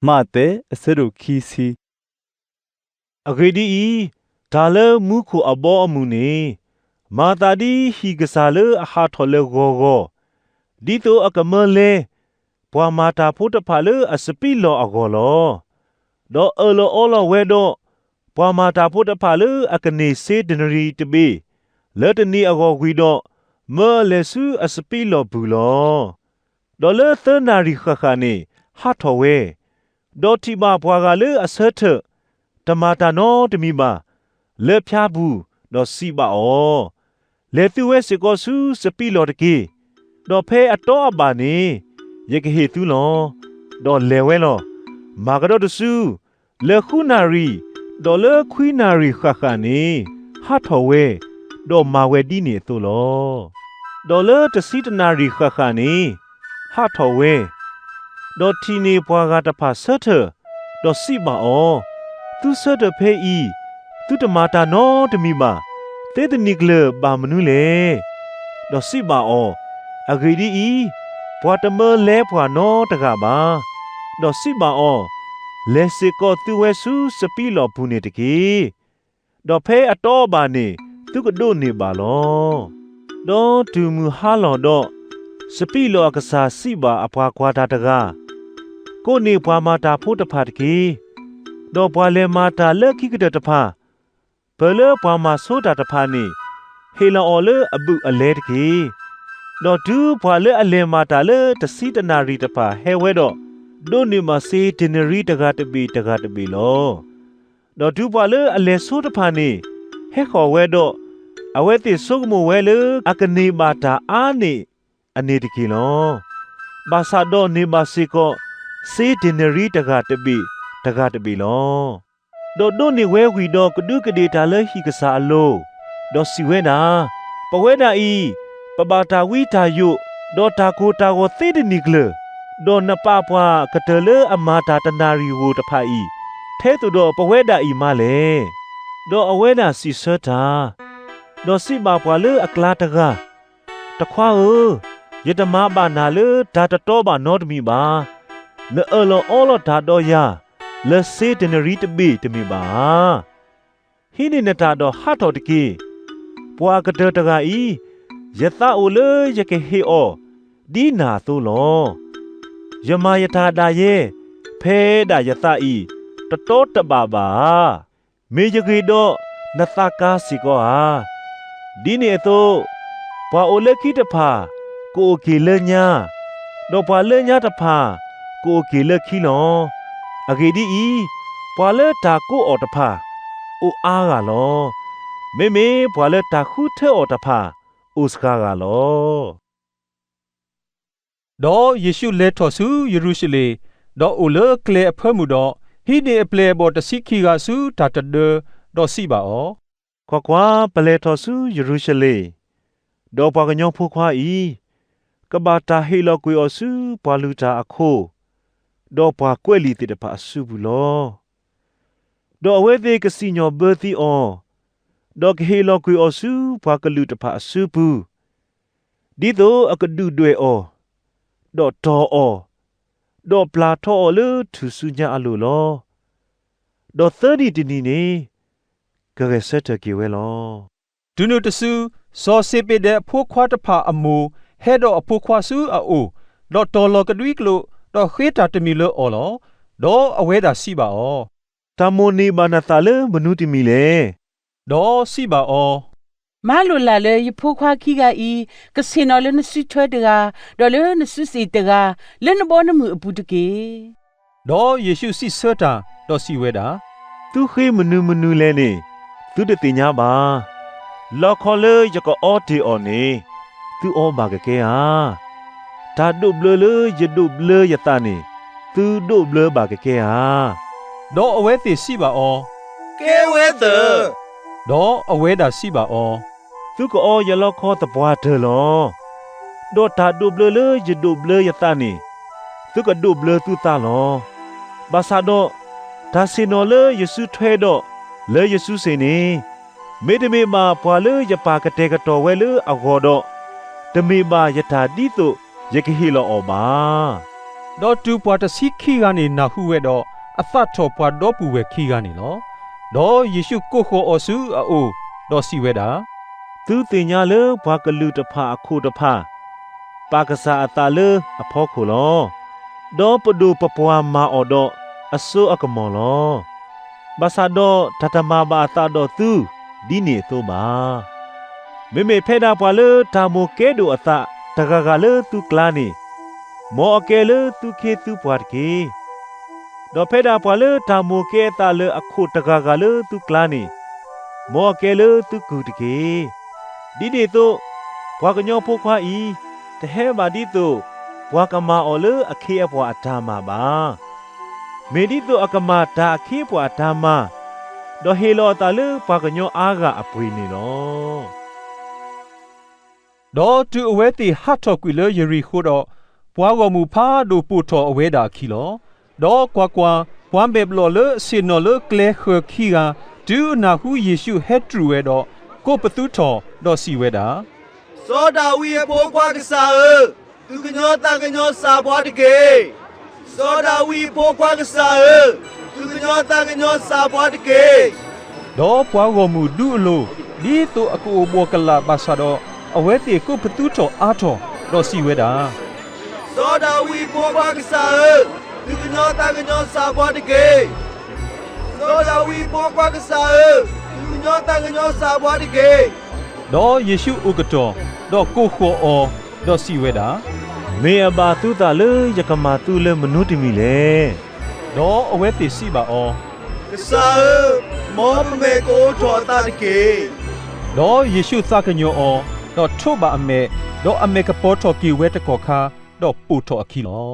มาเตสรุคีซีအဂေဒီဒါလမူခုအဘောအမှုနေမာတာဒီဟီကစားလအခါထော်လေဂောဂောဒီတိုအကမလဲဘွာမာတာဖို့တဖာလအစပီလောအဂောလောဒေါ်အလောအလောဝဲတော့ဘွာမာတာဖို့တဖာလအကနေစေဒနရီတဘေလက်တနီအဂောဂွီတော့မဲလဲဆူအစပီလောဘူးလောဒေါ်လသနာရီခခနေဟာထော်ဝဲဒေါ်တီမာဘွာကလအဆတ်ထတမာတာနောတမီမာလက်ဖြားဘူးတော့စီပါအောလေသူဝဲစကောဆူစပီလောတကေတော့ဖဲအတော့အပါနေရကဟေသူလောတော့လေဝဲလောမာကတော့တဆူလေခုနာရီတော့လေခွီနာရီခခနေဟာထော်ဝဲတော့မာဝဲဒီနေသူလောတော့လေတစီတနာရီခခနေဟာထော်ဝဲတော့တီနေဘွာကတဖာဆတ်ထတော့စီပါအောသူဆတ်တဖဲဤသူတမာတာနောတမီမာတေတနိကလဘာမနုလေဒေါ်စီပါအောအဂရီဒီဘွာတမလဲဘွာနောတကပါဒေါ်စီပါအောလဲစေကောသူဝဲဆူစပီလောဘူးနေတကေဒေါ်ဖဲအတော့ပါနေသူကဒိုနေပါလောဒေါ်တူမူဟာလောတော့စပီလောကစားစီပါအဖွာခွာတာတကားကိုနေဘွာမာတာဖို့တဖာတကေဒေါ်ဘွာလဲမာတာလက်ခိကတဲ့တဖာဘလဘွာမာဆိုတာတဖာနေဟေလော်လအပုအလဲတကေဒေါ်ဒူဘွာလဲအလဲမာတာလဲတစီတနာရီတဖာဟဲဝဲတော့ဒိုနေမစေဒင်နရီတကားတပီလောဒေါ်ဒူဘွာလဲအလဲဆိုတဖာနေဟဲခေါ်ဝဲတော့အဝဲတိဆုကမဝဲလေအကနေမာတာအာနေအနေတကေလောဘာသာတော့နေမစေကောစေဒင်နရီတကားတပီလောဒေါ်ဒိုနေဝဲဝီတော့ကဒုကဒေတာလဲဟီကစားအလိုဒေါ်စီဝဲနာပဝဲနာဤပဘာတာဝီတာယုဒေါ်တာကိုတာကိုသေဒနီကလဒေါ်နပပွားကတလေအမာတာတနာရီဝတဖာဤထဲသူတော့ပဝဲတာဤမလဲဒေါ်အဝဲနာစီဆတာဒေါ်စီပါပွားလေအကလာတကားတခွာယတမဘာနာလေဒါတတော်ဘာနောတမီပါလေအလောအောလောဒါတော့ယာလက်စေတနရီတပိတမီပါဟိနေနတာတော့ဟာတော်တကေပွာကတတကဤယသအိုလေယကေဟေအောဒီနာသို့လောယမယထာဒါယေဖဲဒါယသဤတတောတပါပါမေယကေတော့နသကာစီကောဟာဒီနေသို့ပွာအိုလေခိတဖာကိုကေလညာတော့ပွာလညာတဖာကိုကေလခိလောအဂေဒီပွာလဲတာကိုအော်တဖာအိုအားကလောမေပွာလဲတာခုထဲအော်တဖာအိုစကာကလောဒေါ်ယေရှုလဲထော်စုယေရုရှလေဒေါ်အိုလကလေအဖမှုတော့ဟိနေပလေဘော်တစိခိကစုတာတဒဒေါ်စီပါအောခွာပလေထော်စုယေရုရှလေဒေါ်ပွာကညောဖို့ခွာကဘာတာဟေလောကွေအော်စုပွာလူတာအခုဒေါ်ပွာကွဲ့လီတေတဖာစုဘူးလောဒေါ်အဝဲသေးကစီညောဘသီအောဒေါ်ကဟေလောကွေအော်စုပွာကလူတဖာစုဘူးဒီတော့အကဒုတွေအောဒေါ်တော်အောဒေါ်ပလာထော်လူသူစုညာအလိုလောဒေါ်30တနီနေကရဆက်တကေဝဲလောဒုနုတဆူစောစေပေတဲ့ဖိုးခွားတဖာအမူဟဲတော့အဖိုးခွားစုအိုဒေါ်တော်လောကဒွိကလို့တော့ခေတာတမီလို့အော်လောဒေါ်အဝဲတာစီပါအောတမိုနေဘာနာတာလေမနုတမီလေဒေါ်စီပါအောမာလိုလာလေယဖိုခွာခိကဤကစင်နော်လနစုထွဲတကဒေါ်လနစုစီတကလနဘောနမှုအပူတကေဒေါ်ယေရှုစီဆတာဒေါ်စီဝဲတာသူခေမနုလဲနေသူတတိညာပါလော်ခေါ်လေရကောအော်တီအော်နေသူအော်ဘာကကေဟာဒါဒုဘလယဒုဘလယတာနေသူဒုဘလဘာကကေဟာဒေါ်အဝဲတိစီပါအောကဲဝဲတဒေါ်အဝဲတာစီပါအောသူကောယလောခေါ်တပွားတယ်လောဒေါ်ဒါဒုဘလယဒုဘလယတာနေသူကဒုဘလသူတာလောဘာသာတော့ဒါစင်နော်လေယေစုထွဲတော့လေယေစုစေနေမေတမေမာပွာလေယပါကတဲ့ကတော်ဝဲလေအဂေါ်တော့တမေမာယထာတိတုယကဟီလောအောပါ ดอตูปวาตสิขี้กานี่นาหูเวดออัตถอปวาดอปูเวขี้กานี่ลอดอเยซูโกโคอสุอาโอดอสิเวดาသူတင်ညာလေဘွားကလူတဖာအခုတဖာပါကစားအတာလေအဖောခုလောဒေါ်ပဒူပပွားမာအော်ဒေါ်အဆူအကမော်လောဘာသာဒေါ်တတမဘာတာဒေါ်သူဒီနေသောပါမေမေဖဲတာပွားလေတာမိုကဲဒိုအတာတကကလေသူကလာနေမောအကဲလေသူခေသူပွားတကေဒေါ်ဖဲတာပွားလေတာမိုကဲတာလေအခုတကကလေသူကလာနေမောအကဲလေသူကူတကေဒီနေတော့ဘွားကညောဖို့ခွာဤတဟဲမာဒီတော့ဘွားကမာအော်လေအခေအဘွားအတားမှာပါမေဒီတော့အကမာတာအခေဘွားအတားမှာတော့ဟေလောတာလေဘွားကညောအားကအပွေနေတော့ดอตูอเวติฮัตถอกุเลเยริโคดอปวากอมูพาโดปูทออเวดาคีลอดอกวากวาปวันเบบลอเลซินอเลเกลเคคีกาดูนาฮูเยซูเฮตรูเวดอโกปตุทอดอสิเวดาโซดาวีโพกวากษาตุกญอตากญอสาบวาตเกโซดาวีโพกวากษาตุกญอตากญอสาบวาตเกดอปวากอมูดูโลดีโตอโกโบกลาบาซาดอအဝဲတိကိုပတူတော်အားတော်တော့စီဝဲတာသောဒဝီဘောဘာကစာဒီကညောတာကညောစာဘောတကေသောဒဝီဘောဘာကစာဒီကညောတာကညောစာဘောတကေတော့ယေရှုဥကတော်တော့ကိုခေါ်အော်တော့စီဝဲတာမေအဘာသူတာလေယကမာသူလေမနုတမီလေတော့အဝဲတိစီပါအော်ကစာမောမေကိုထောတာတကေတော့ယေရှုသကညောအော်တော့ထုဘအမေတော့အမေကပေါ်တော်ကီဝဲတကောခါတော့ပူတော်အခီလော